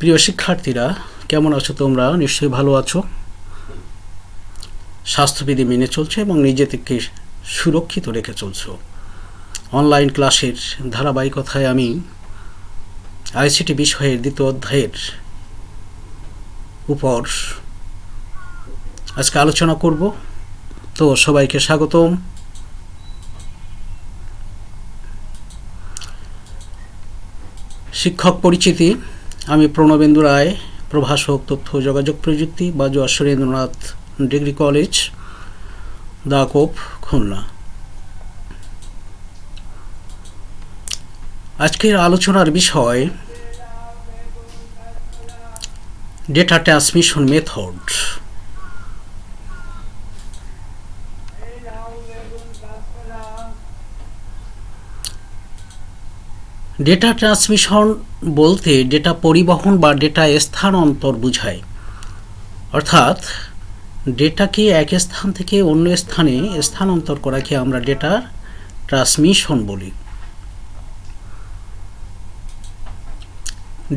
প্রিয় শিক্ষার্থীরা, কেমন আছো তোমরা? নিশ্চয়ই ভালো আছো। স্বাস্থ্যবিধি মেনে চলছো এবং নিজেদেরকে সুরক্ষিত রেখে চলছো। অনলাইন ক্লাসের ধারাবাহিকতায় আমি আইসিটি বিষয়ের দ্বিতীয় অধ্যায়ের উপর আজকে আলোচনা করব। তো সবাইকে স্বাগতম। শিক্ষক পরিচিতি: আমি প্রণবেন্দু রায়, প্রভাষক তথ্য যোগাযোগ প্রযুক্তি, বাজুয়া সুরেন্দ্রনাথ ডিগ্রি কলেজ, দাকোপ, খুলনা। আজকের আলোচনার বিষয় data transmission method. Data transmission বলতে ডেটা পরিবহন বা ডেটা স্থানান্তর বোঝায়, অর্থাৎ ডেটাকে এক স্থান থেকে অন্য স্থানে স্থানান্তর করাকে আমরা ডেটা ট্রান্সমিশন বলি।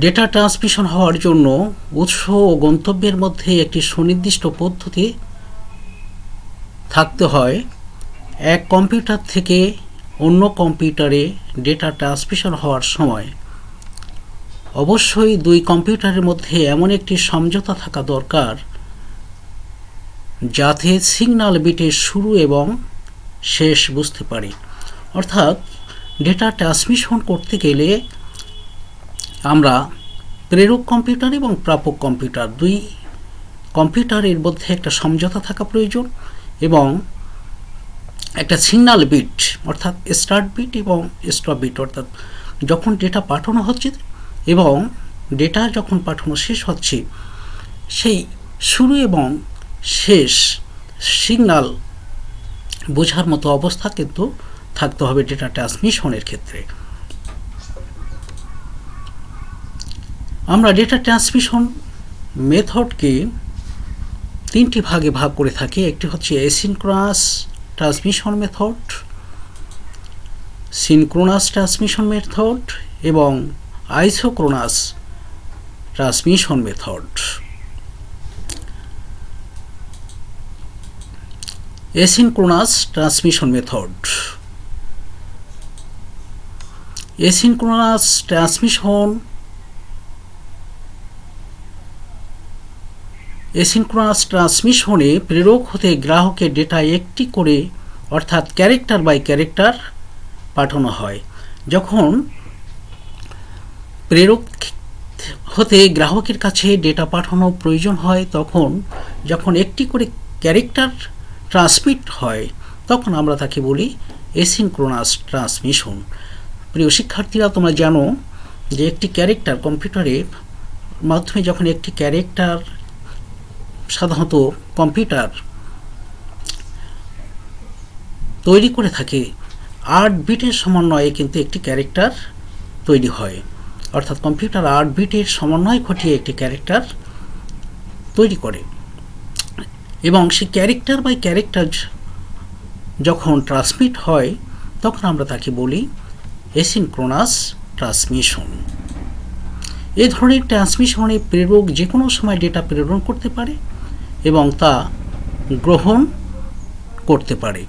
ডেটা ট্রান্সমিশন হওয়ার জন্য উৎস ও গন্তব্যের মধ্যে একটি সুনির্দিষ্ট পদ্ধতি থাকতে হয়। এক কম্পিউটার থেকে অন্য কম্পিউটারে ডেটা ট্রান্সমিশন হওয়ার সময় অবশ্যই দুই কম্পিউটারের মধ্যে এমন একটি সমঝোতা থাকা দরকার যাতে সিগন্যাল বিটের শুরু এবং শেষ বুঝতে পারি। অর্থাৎ ডেটা ট্রান্সমিশন করতে গেলে আমরা প্রেরক কম্পিউটার এবং প্রাপক কম্পিউটার দুই কম্পিউটারের মধ্যে একটা সমঝোতা থাকা প্রয়োজন এবং একটা সিগন্যাল বিট অর্থাৎ স্টার্ট বিট এবং স্টপ বিট, অর্থাৎ যখন ডেটা পাঠানো হচ্ছে এবং ডেটা যখন পাঠানো শেষ হচ্ছে সেই শুরু এবং শেষ সিগন্যাল বোঝার মতো অবস্থা কিন্তু থাকতে হবে ডেটা ট্রান্সমিশনের ক্ষেত্রে। আমরা ডেটা ট্রান্সমিশন মেথডকে তিনটি ভাগে ভাগ করে থাকি। একটি হচ্ছে asynchronous transmission method, synchronous transmission method এবং isochronous transmission method. Asynchronous transmission method. Asynchronous ট্রান্সমিশনে প্রেরক হতে গ্রাহকের ডেটা একটি করে অর্থাৎ ক্যারেক্টার বাই ক্যারেক্টার পাঠানো হয়। যখন প্রেরক হতে গ্রাহকের কাছে ডেটা পাঠানো প্রয়োজন হয় তখন যখন একটি করে ক্যারেক্টার ট্রান্সমিট হয় তখন আমরা তাকে বলি অ্যাসিনক্রোনাস ট্রান্সমিশন। প্রিয় শিক্ষার্থীরা, তোমরা জানো যে একটি ক্যারেক্টার কম্পিউটারের মাধ্যমে যখন একটি ক্যারেক্টার সাধারণত কম্পিউটার তৈরি করে থাকে 8 বিটের সমন্বয়ে কিন্তু একটি ক্যারেক্টার তৈরি হয়, অর্থাৎ কম্পিউটার 8 বিটের সমন্বয় ঘটিয়ে একটি ক্যারেক্টার তৈরি করে এবং সেই ক্যারেক্টার বাই ক্যারেক্টার যখন ট্রান্সমিট হয় তখন আমরা তাকে বলি অ্যাসিনক্রোনাস ট্রান্সমিশন। এই ধরনের ট্রান্সমিশনে প্রেরক যে কোনো সময় ডেটা প্রেরণ করতে পারে এবং তা গ্রহণ করতে পারে।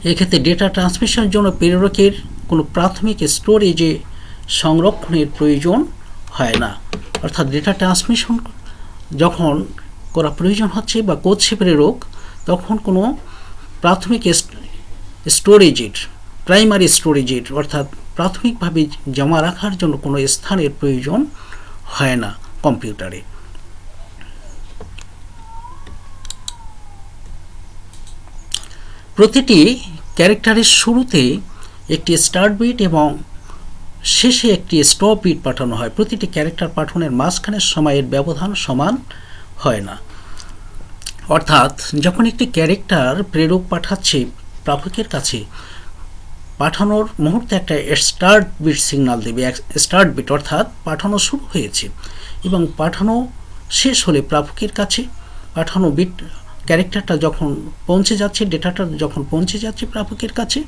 এক্ষেত্রে ডেটা ট্রান্সমিশনের জন্য প্রেরকের কোনো প্রাথমিক স্টোরেজে সংরক্ষণের প্রয়োজন হয় না, অর্থাৎ ডেটা ট্রান্সমিশন যখন করা প্রয়োজন হচ্ছে বা করছে প্রেরক তখন কোনো প্রাথমিক স্টোরেজের প্রাইমারি স্টোরেজের অর্থাৎ প্রাথমিকভাবে জমা রাখার জন্য কোনো স্থানের প্রয়োজন হয় না কম্পিউটারে। প্রতিটি ক্যারেক্টারের শুরুতে একটি স্টার্ট বিট এবং শেষে একটি স্টপ বিট পাঠানো হয়। প্রতিটি ক্যারেক্টার পাঠানোর মাঝখানের সময়ের ব্যবধান সমান হয় না, অর্থাৎ যখন একটি ক্যারেক্টার প্রেরক পাঠাচ্ছে প্রাপকের কাছে পাঠানোর মুহূর্তে একটা স্টার্ট বিট সিগন্যাল দেবে, স্টার্ট বিট অর্থাৎ পাঠানো শুরু হয়েছে, এবং পাঠানো শেষ হলে প্রাপকের কাছে পাঠানো বিট ক্যারেক্টারটা যখন পৌঁছে যাচ্ছে, ডেটাটা যখন পৌঁছে যাচ্ছে প্রাপকের কাছে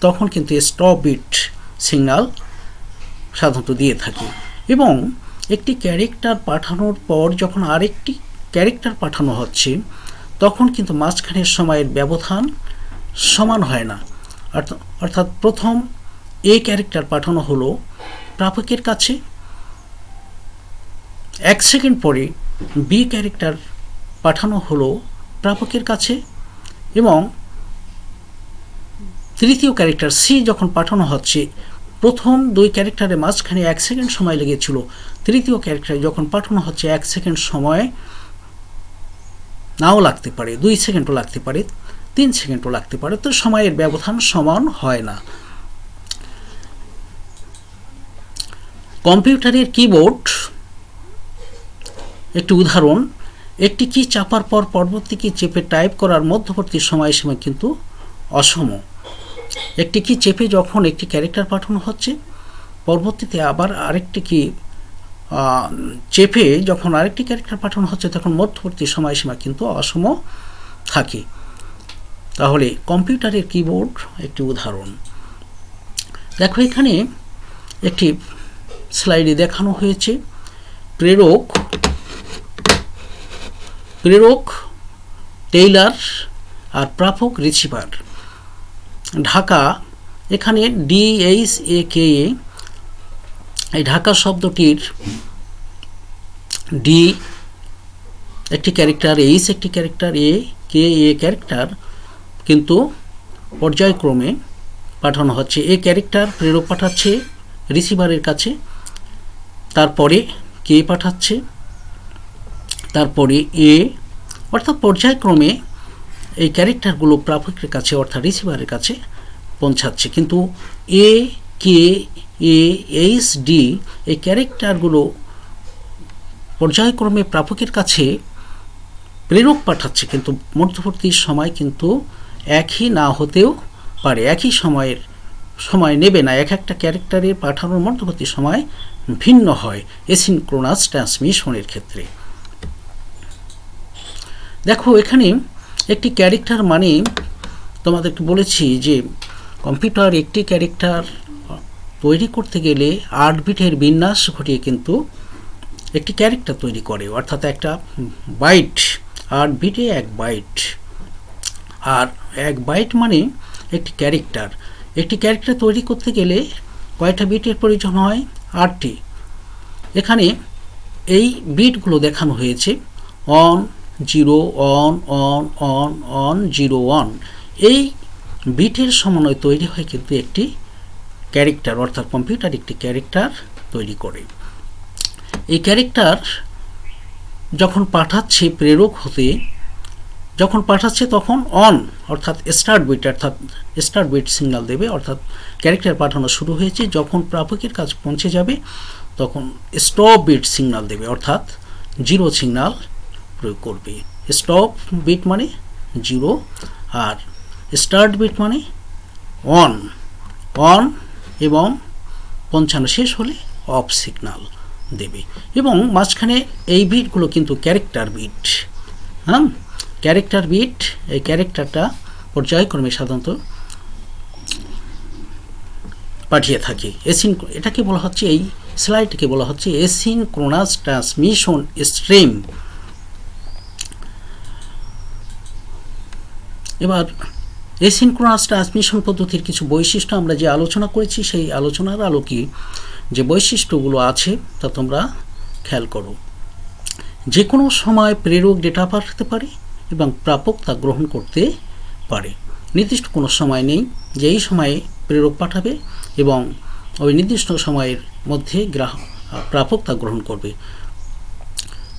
তখন কিন্তু স্টপ বিট সিগন্যাল সাধারণত দিয়ে থাকে। এবং একটি ক্যারেক্টার পাঠানোর পর যখন আরেকটি ক্যারেক্টার পাঠানো হচ্ছে তখন কিন্তু মাঝখানের সময়ের ব্যবধান সমান হয় না। অর্থাৎ প্রথম এ ক্যারেক্টার পাঠানো হলো প্রাপকের কাছে, 1 সেকেন্ড পরে বি ক্যারেক্টার পাঠানো হলো প্রাপকের কাছে, এবং তৃতীয় ক্যারেক্টার সি যখন পাঠানো হচ্ছে, প্রথম 2 ক্যারেক্টারের মাঝখানে 1 সেকেন্ড সময় লেগেছিল, তৃতীয় ক্যারেক্টার যখন পাঠানো হচ্ছে 1 সেকেন্ড সময় নাও লাগতে পারে, 2 সেকেন্ডও লাগতে পারে, 3 সেকেন্ডও লাগতে পারে, তো সময়ের ব্যবধান সমান হয় না। কম্পিউটারের কিবোর্ড একটি উদাহরণ। একটি কি চাপার পর পরবর্তী কি চেপে টাইপ করার মধ্যবর্তী সময়সীমা কিন্তু অসম। একটি কি চেপে যখন একটি ক্যারেক্টার পাঠানো হচ্ছে, পরবর্তীতে আবার আরেকটি কি চেপে যখন আরেকটি ক্যারেক্টার পাঠানো হচ্ছে, তখন মধ্যবর্তী সময়সীমা কিন্তু অসম থাকে। তাহলে কম্পিউটারের কিবোর্ড একটি উদাহরণ। দেখো এখানে একটি স্লাইডে দেখানো হয়েছে প্রেরক টেইলার আর প্রাপক রিসিভার। ঢাকা, এখানে DHAKA, এই ঢাকা শব্দটির ডি একটি ক্যারেক্টার, এইচ একটি ক্যারেক্টার, কে ক্যারেক্টার কিন্তু পর্যায়ক্রমে পাঠানো হচ্ছে। এ ক্যারেক্টার প্রেরক পাঠাচ্ছে রিসিভারের কাছে, তারপরে কে পাঠাচ্ছে, তারপরে এ, অর্থাৎ পর্যায়ক্রমে এই ক্যারেক্টারগুলো প্রাপকের কাছে অর্থাৎ রিসিভারের কাছে পৌঁছাচ্ছে। কিন্তু এ, কে, এ, এইচ, ডি এই ক্যারেক্টারগুলো পর্যায়ক্রমে প্রাপকের কাছে প্রেরক পাঠাচ্ছে, কিন্তু মধ্যবর্তী সময় কিন্তু একই না হতেও পারে, একই সময় নেবে না। এক একটা ক্যারেক্টারের পাঠানোর মধ্যবর্তী সময় ভিন্ন হয় এসিনক্রোনাস ট্রান্সমিশনের ক্ষেত্রে। দেখো এখানে একটি ক্যারেক্টার মানে তোমাদেরকে বলেছি যে কম্পিউটার একটি ক্যারেক্টার তৈরি করতে গেলে 8 বিটের বিন্যাস ঘটিয়ে কিন্তু একটি ক্যারেক্টার তৈরি করে, অর্থাৎ একটা বাইট, 8 বিটে 1 বাইট। আর 1 বাইট মানে একটি ক্যারেক্টার। একটি ক্যারেক্টার তৈরি করতে গেলে কয়টা বিটের প্রয়োজন হয়? 8টি। এখানে এই বিটগুলো দেখানো হয়েছে, on 0, on on on on 0 1। এই বিটের সমন্বয়ে তৈরি হয় কিন্তু একটি ক্যারেক্টার, অর্থাৎ কম্পিউটার একটি ক্যারেক্টার তৈরি করে। এই ক্যারেক্টার যখন পাঠাচ্ছে প্রেরক হতে, যখন পাঠাচ্ছে তখন অন অর্থাৎ স্টার্ট বিট সিগন্যাল দেবে, অর্থাৎ ক্যারেক্টার পাঠানো শুরু হয়েছে। যখন প্রাপকের কাছে পৌঁছে যাবে তখন স্টপ বিট সিগন্যাল দেবে, অর্থাৎ 0 সিগন্যাল প্রয়োগ করবে। স্টপ বিট মানে 0 আর স্টার্ট বিট মানে অন এবং পৌঁছানো শেষ হলে অফ সিগন্যাল দেবে। এবং মাঝখানে এই বিটগুলো কিন্তু ক্যারেক্টার বিট। ক্যারেক্টার বিট, এই ক্যারেক্টারটা পর্যায়ক্রমে সাধারণত পাঠিয়ে থাকে। এটাকে বলা হচ্ছে, এই স্লাইডটিকে বলা হচ্ছে এসিনক্রোনাস ট্রান্সমিশন স্ট্রিম। এবার এসিনক্রোনাস ট্রান্সমিশন পদ্ধতির কিছু বৈশিষ্ট্য আমরা যে আলোচনা করেছি, সেই আলোচনার আলোকে যে বৈশিষ্ট্যগুলো আছে তা তোমরা খেয়াল করো। যে কোনো সময় প্রেরক ডেটা পাঠাতে পারে এবং প্রাপক তা গ্রহণ করতে পারে। নির্দিষ্ট কোনো সময় নেই যে এই সময়ে প্রেরক পাঠাবে এবং ওই নির্দিষ্ট সময়ের মধ্যে প্রাপক তা গ্রহণ করবে,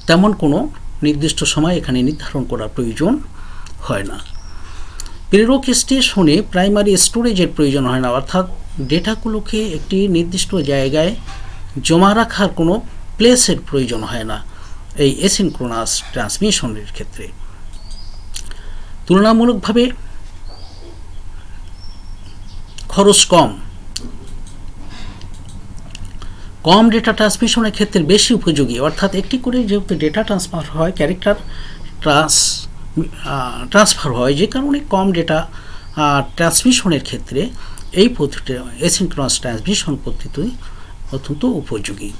তেমন কোনো নির্দিষ্ট সময় এখানে নির্ধারণ করার প্রয়োজন হয় না। প্রেরক স্টেশনে প্রাইমারি স্টোরেজের প্রয়োজন হয় না, অর্থাৎ ডেটাগুলোকে একটি নির্দিষ্ট জায়গায় জমা রাখার কোনো প্লেসের প্রয়োজন হয় না এই এসিনক্রোনাস ট্রান্সমিশনের ক্ষেত্রে। তুলনামূলকভাবে খরচ কম ডেটা ট্রান্সমিশনের ক্ষেত্রে বেশি উপযোগী, অর্থাৎ একটি করে যেহেতু ডেটা ট্রান্সফার হয়, ক্যারেক্টার ট্রান্সফার হয়, যে কারণে কম ডেটা ট্রান্সমিশনের ক্ষেত্রে এই পদ্ধতিটি এসিনক্রোনাস ট্রান্সমিশন পদ্ধতি অত্যন্ত উপযোগী।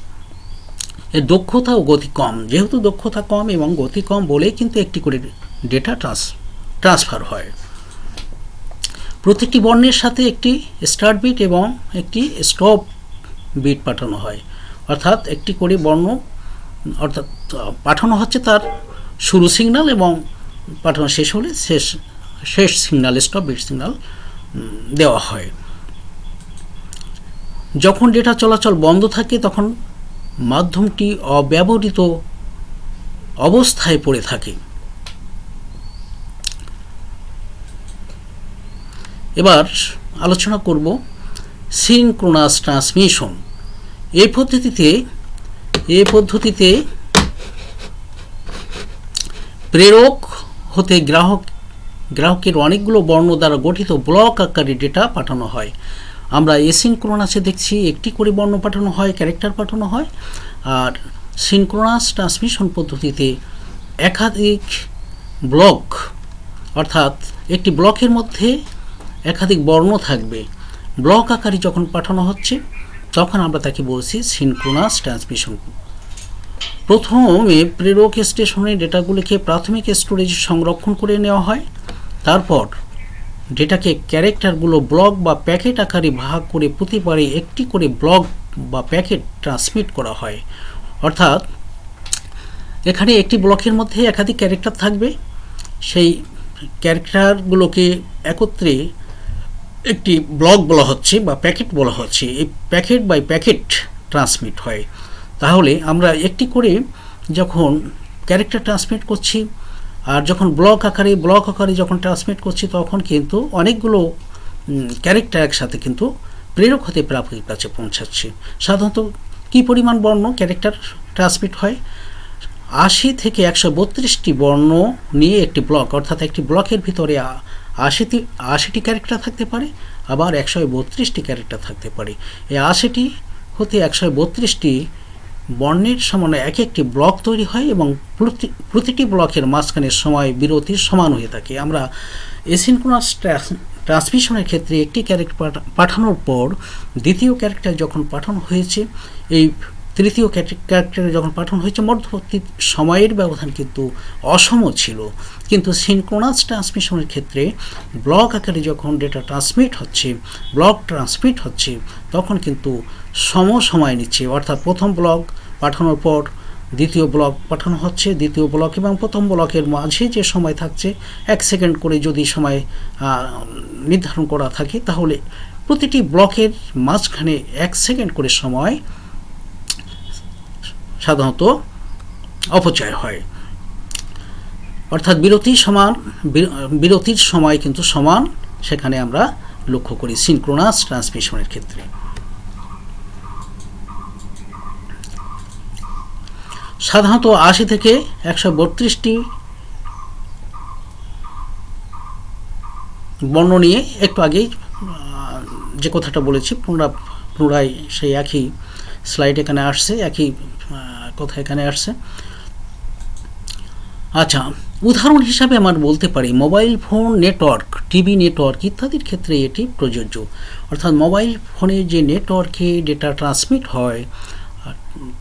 এর দক্ষতা ও গতি কম। যেহেতু দক্ষতা কম এবং গতি কম বলেই কিন্তু একটি করে ডেটা ট্রান্সফার হয়। প্রতিটি বর্ণের সাথে একটি স্টার্ট বিট এবং একটি স্টপ বিট পাঠানো হয়, অর্থাৎ একটি করে বর্ণ অর্থাৎ পাঠানো হচ্ছে তার শুরু সিগন্যাল এবং পাঠানো শেষ হলে শেষ সিগন্যাল, স্টপ বিট সিগন্যাল দেওয়া হয়। যখন ডেটা চলাচল বন্ধ থাকে তখন মাধ্যমটি অব্যবহৃত অবস্থায় পড়ে থাকে। এবার আলোচনা করব সিনক্রোনাস ট্রান্সমিশন। এই পদ্ধতিতে প্রেরক হতে গ্রাহকের অনেকগুলো বর্ণ দ্বারা গঠিত ব্লক আকারে ডেটা পাঠানো হয়। আমরা এসিনক্রোনাসে দেখছি একটি করে বর্ণ পাঠানো হয়, ক্যারেক্টার পাঠানো হয়, আর সিনক্রোনাস ট্রান্সমিশন পদ্ধতিতে একাধিক ব্লক, অর্থাৎ একটি ব্লকের মধ্যে একাধিক বর্ণ থাকবে, ব্লক আকারে যখন পাঠানো হচ্ছে তখন আমরা তাকে বলছি সিনক্রোনাস ট্রান্সমিশন। প্রথমে প্রেরক স্টেশনে ডেটাগুলিকে প্রাথমিক স্টোরেজে সংরক্ষণ করে নেওয়া হয়। তারপর ডেটাকে ক্যারেক্টারগুলো ব্লক বা প্যাকেট আকারে ভাগ করে প্রতিবারে একটি করে ব্লক বা প্যাকেট ট্রান্সমিট করা হয়। অর্থাৎ এখানে একটি ব্লকের মধ্যে একাধিক ক্যারেক্টার থাকবে, সেই ক্যারেক্টারগুলোকে একত্রে একটি ব্লক বলা হচ্ছে বা প্যাকেট বলা হচ্ছে। এই প্যাকেট বাই প্যাকেট ট্রান্সমিট হয়। তাহলে আমরা একটি করে যখন ক্যারেক্টার ট্রান্সমিট করছি আর যখন ব্লক আকারে যখন ট্রান্সমিট করছি তখন কিন্তু অনেকগুলো ক্যারেক্টার একসাথে কিন্তু প্রেরক হতে প্রাপকের কাছে পৌঁছাচ্ছে। সাধারণত কী পরিমাণ বর্ণ ক্যারেক্টার ট্রান্সমিট হয়? 80 থেকে 132টি বর্ণ নিয়ে একটি ব্লক, অর্থাৎ একটি ব্লকের ভিতরে 80টি ক্যারেক্টার থাকতে পারে, আবার 132টি ক্যারেক্টার থাকতে পারে। এই 80টি হতে 132টি বর্ণের সমন্বয়ে এক একটি ব্লক তৈরি হয় এবং প্রতিটি ব্লকের মাঝখানের সময় বিরতির সমান হয়ে থাকে। আমরা এসিনক্রোনাস ট্রান্সমিশনের ক্ষেত্রে একটি ক্যারেক্টার পাঠানোর পর দ্বিতীয় ক্যারেক্টার যখন পাঠানো হয়েছে, এই তৃতীয় ক্যারেক্টারে যখন পাঠানো হয়েছে মধ্যবর্তী সময়ের ব্যবধান কিন্তু অসম ছিল। কিন্তু সিনক্রোনাস ট্রান্সমিশনের ক্ষেত্রে ব্লক আকারে যখন ডেটা ট্রান্সমিট হচ্ছে তখন কিন্তু সময় নিচ্ছে। অর্থাৎ প্রথম ব্লক পাঠানোর পর দ্বিতীয় ব্লক পাঠানো হচ্ছে, দ্বিতীয় ব্লক এবং প্রথম ব্লকের মাঝে যে সময় থাকছে 1 সেকেন্ড করে যদি সময় নির্ধারণ করা থাকে, তাহলে প্রতিটি ব্লকের মাঝখানে 1 সেকেন্ড করে সময় সাধারণত অপচয় হয়। অর্থাৎ বিরতির সময় কিন্তু সমান সেখানে আমরা লক্ষ্য করি সিনক্রোনাস ট্রান্সমিশনের ক্ষেত্রে। সাধারণত 80 থেকে 132টি বর্ণ নিয়ে একটু আগেই যে কথাটা বলেছি পুনরায় সেই একই স্লাইড এখানে আসছে, একই কথা এখানে আসছে। আচ্ছা, উদাহরণ হিসাবে আমরা বলতে পারি mobile phone network, TV network ইত্যাদির ক্ষেত্রে এটি প্রযোজ্য। অর্থাৎ মোবাইল ফোনে যে নেটওয়ার্কে ডেটা ট্রান্সমিট হয়,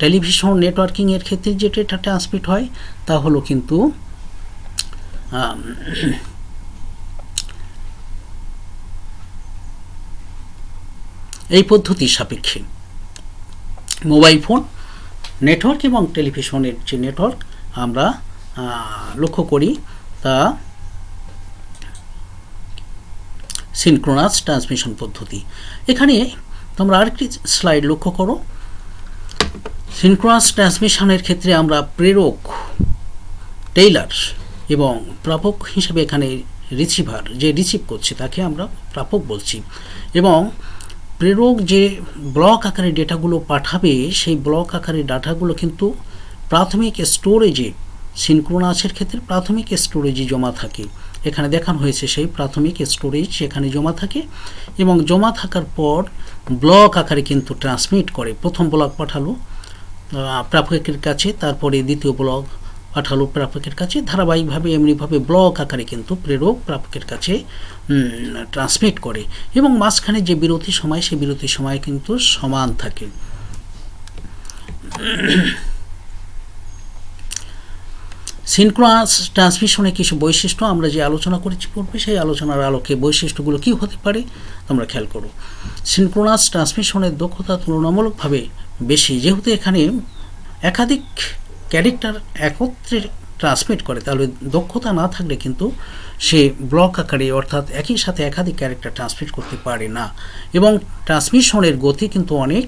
টেলিভিশন নেটওয়ার্কিংয়ের ক্ষেত্রে যে ডেটা ট্রান্সমিট হয় তা হলো কিন্তু এই পদ্ধতির সাপেক্ষে। মোবাইল ফোন নেটওয়ার্ক এবং টেলিভিশনের যে নেটওয়ার্ক আমরা লক্ষ্য করি তা সিনক্রোনাস ট্রান্সমিশন পদ্ধতি। এখানে তোমরা আরেকটি স্লাইড লক্ষ্য করো। সিনক্রোনাস ট্রান্সমিশনের ক্ষেত্রে আমরা প্রেরক, টেইলার এবং প্রাপক হিসেবে এখানে রিসিভার যে রিসিভ করছে তাকে আমরা প্রাপক বলছি, এবং প্রেরক যে ব্লক আকারে ডেটাগুলো পাঠাবে সেই ব্লক আকারে ডাটাগুলো কিন্তু প্রাথমিক স্টোরেজে, সিনক্রোনাসের ক্ষেত্রে প্রাথমিক স্টোরেজে জমা থাকে। এখানে দেখানো হয়েছে সেই প্রাথমিক স্টোরেজ সেখানে জমা থাকে এবং জমা থাকার পর ব্লক আকারে কিন্তু ট্রান্সমিট করে। প্রথম ব্লক পাঠালো প্রাপকের কাছে, তারপরে দ্বিতীয় ব্লক পাঠালো প্রাপকের কাছে, ধারাবাহিকভাবে এমনিভাবে ব্লক আকারে কিন্তু প্রেরক প্রাপকের কাছে ট্রান্সমিট করে এবং মাঝখানে যে বিরতি সময় সেই বিরতি সময় কিন্তু সমান থাকে। সিনক্রোনাস ট্রান্সমিশনে কিছু বৈশিষ্ট্য আমরা যে আলোচনা করেছি পূর্বে, সেই আলোচনার আলোকে বৈশিষ্ট্যগুলো কী হতে পারে তোমরা খেয়াল করো। সিনক্রোনাস ট্রান্সমিশনের দক্ষতা তুলনামূলকভাবে বেশি, যেহেতু এখানে একাধিক ক্যারেক্টার একত্রে ট্রান্সমিট করে, তাহলে দক্ষতা না থাকলে কিন্তু সে ব্লক আকারে অর্থাৎ একই সাথে একাধিক ক্যারেক্টার ট্রান্সমিট করতে পারে না, এবং ট্রান্সমিশনের গতি কিন্তু অনেক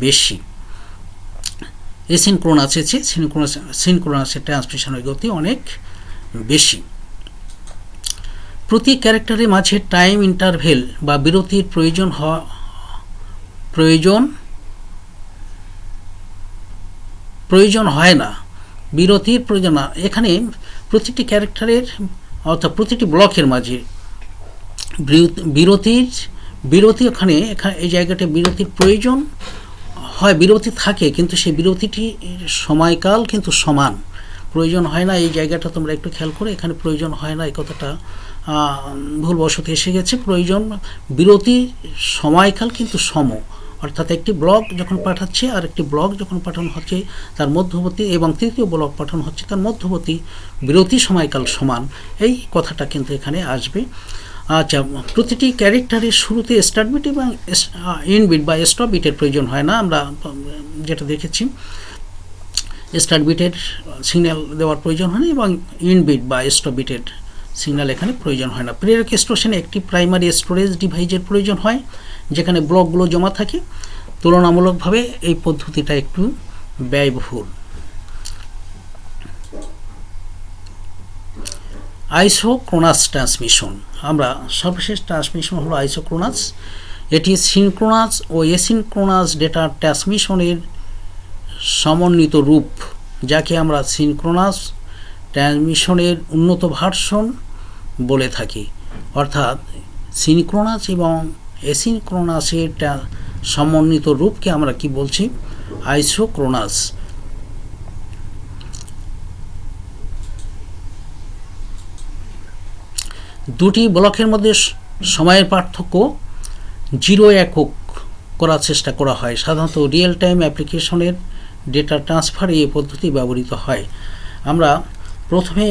বেশি। এসিনক্রোনাসের চেয়ে সিনক্রোনাসের ট্রান্সমিশনের গতি অনেক বেশি। প্রতি ক্যারেক্টারের মাঝে টাইম ইন্টারভেল বা বিরতির প্রয়োজন হয় না, বিরতির প্রয়োজন না। এখানে প্রতিটি ক্যারেক্টারের অর্থাৎ প্রতিটি ব্লকের মাঝে বিরতি ওখানে এই জায়গাটা বিরতির প্রয়োজন হয়, বিরতি থাকে, কিন্তু সেই বিরতিটির সময়কাল কিন্তু সমান, প্রয়োজন হয় না। এই জায়গাটা তোমরা একটু খেয়াল করে, এখানে প্রয়োজন হয় না এই কথাটা ভুলবশত এসে গেছে। প্রয়োজন বিরতির সময়কাল কিন্তু সম, অর্থাৎ একটি ব্লক যখন পাঠাচ্ছে আর একটি ব্লক যখন পাঠানো হচ্ছে তার মধ্যবর্তী, এবং তৃতীয় ব্লক পাঠানো হচ্ছে তার মধ্যবর্তী বিরতি সময়কাল সমান, এই কথাটা কিন্তু এখানে আসবে। আচ্ছা, প্রতিটি ক্যারেক্টারের শুরুতে স্টার্ট বিট এবং এন্ড বিট বা স্টপ বিটের প্রয়োজন হয় না। আমরা যেটা দেখেছি স্টার্ট বিটের সিগন্যাল দেওয়ার প্রয়োজন হয় না, এবং এন্ড বিট বা স্টপ বিটের সিগন্যাল এখানে প্রয়োজন হয় না। প্রেরক স্টেশনে একটি প্রাইমারি স্টোরেজ ডিভাইসের প্রয়োজন হয় যেখানে ব্লকগুলো জমা থাকে। তুলনামূলকভাবে এই পদ্ধতিটা একটু ব্যয়বহুল। আইসোক্রোনাস ট্রান্সমিশন, আমরা সর্বশেষ ট্রান্সমিশন হলো আইসোক্রোনাস। এটি সিনক্রোনাস ও এসিনক্রোনাস ডেটা ট্রান্সমিশনের সমন্বিত রূপ, যাকে আমরা সিনক্রোনাস ট্রান্সমিশনের উন্নত ভার্সন বলে থাকি। অর্থাৎ সিনক্রোনাস এবং এসিনক্রোনাসের সমন্বিত রূপকে আমরা কি বলছি? আইসোক্রোনাস। দুটি ব্লকের মধ্যে সময়ের পার্থক্য 0 একক করার চেষ্টা করা হয়। সাধারণত রিয়েল টাইম অ্যাপ্লিকেশনের ডেটা ট্রান্সফারে এই পদ্ধতি ব্যবহৃত হয়। আমরা প্রথমে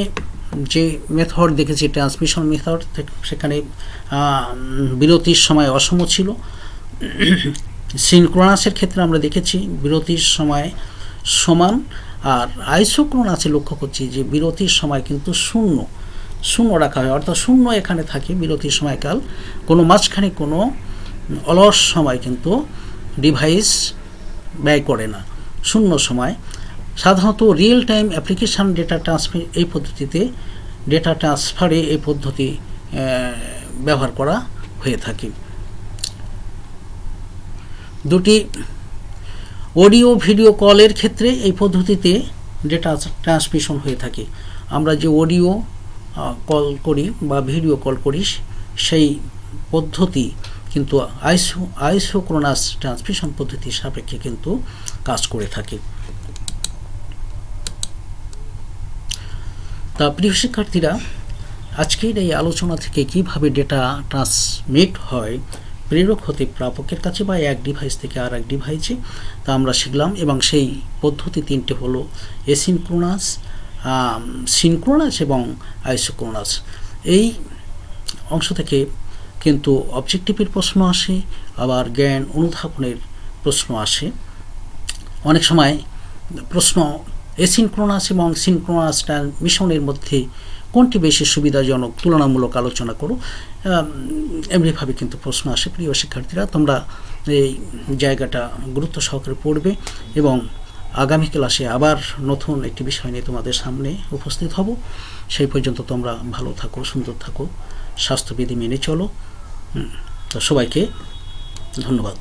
যে মেথড দেখেছি ট্রান্সমিশন মেথড, সেখানে বিরতির সময় অসম ছিল। সিনক্রোনাসের ক্ষেত্রে আমরা দেখেছি বিরতির সময় সমান, আর আইসোক্রোনাসে লক্ষ্য করছি যে বিরতির সময় কিন্তু শূন্য রাখা হয়, অর্থাৎ শূন্য এখানে থাকে বিরতির সময়কাল, কোনো মাঝখানে কোনো অলস সময় কিন্তু ডিভাইস ব্যয় করে না, শূন্য সময়। সাধারণত real time application data transfer এই পদ্ধতিতে ডেটা ট্রান্সফারে এই পদ্ধতি ব্যবহার করা হয়ে থাকে। দুটি অডিও ভিডিও কলের ক্ষেত্রে এই পদ্ধতিতে ডেটা ট্রান্সমিশন হয়ে থাকে। আমরা যে অডিও কল করি বা ভিডিও কল করি, সেই পদ্ধতি কিন্তু আইসোক্রোনাস ট্রান্সমিশন পদ্ধতির সাপেক্ষে কিন্তু কাজ করে থাকে। তা প্রিয় শিক্ষার্থীরা, আজকের এই আলোচনা থেকে কিভাবে ডেটা ট্রান্সমিট হয় প্রেরক হতে প্রাপকের কাছে বা এক ডিভাইস থেকে আর এক ডিভাইসে, তা আমরা শিখলাম। এবং সেই পদ্ধতি তিনটে হলো এসিনক্রোনাস, সিনক্রোনাস এবং আইসোক্রোনাস। এই অংশ থেকে কিন্তু অবজেক্টিভের প্রশ্ন আসে, আবার জ্ঞান অনুধাবনের প্রশ্ন আসে। অনেক সময় প্রশ্ন এসিনক্রোনাস এবং সিনক্রোনাস ট্রান্সমিশনের মধ্যে কোনটি বেশি সুবিধাজনক, তুলনামূলক আলোচনা করো, এমনিভাবে কিন্তু প্রশ্ন আসে। প্রিয় শিক্ষার্থীরা, তোমরা এই জায়গাটা গুরুত্ব সহকারে পড়বে, এবং আগামী ক্লাসে আবার নতুন একটি বিষয় নিয়ে তোমাদের সামনে উপস্থিত হব। সেই পর্যন্ত তোমরা ভালো থাকো, সুন্দর থাকো, স্বাস্থ্যবিধি মেনে চলো। তো সবাইকে ধন্যবাদ।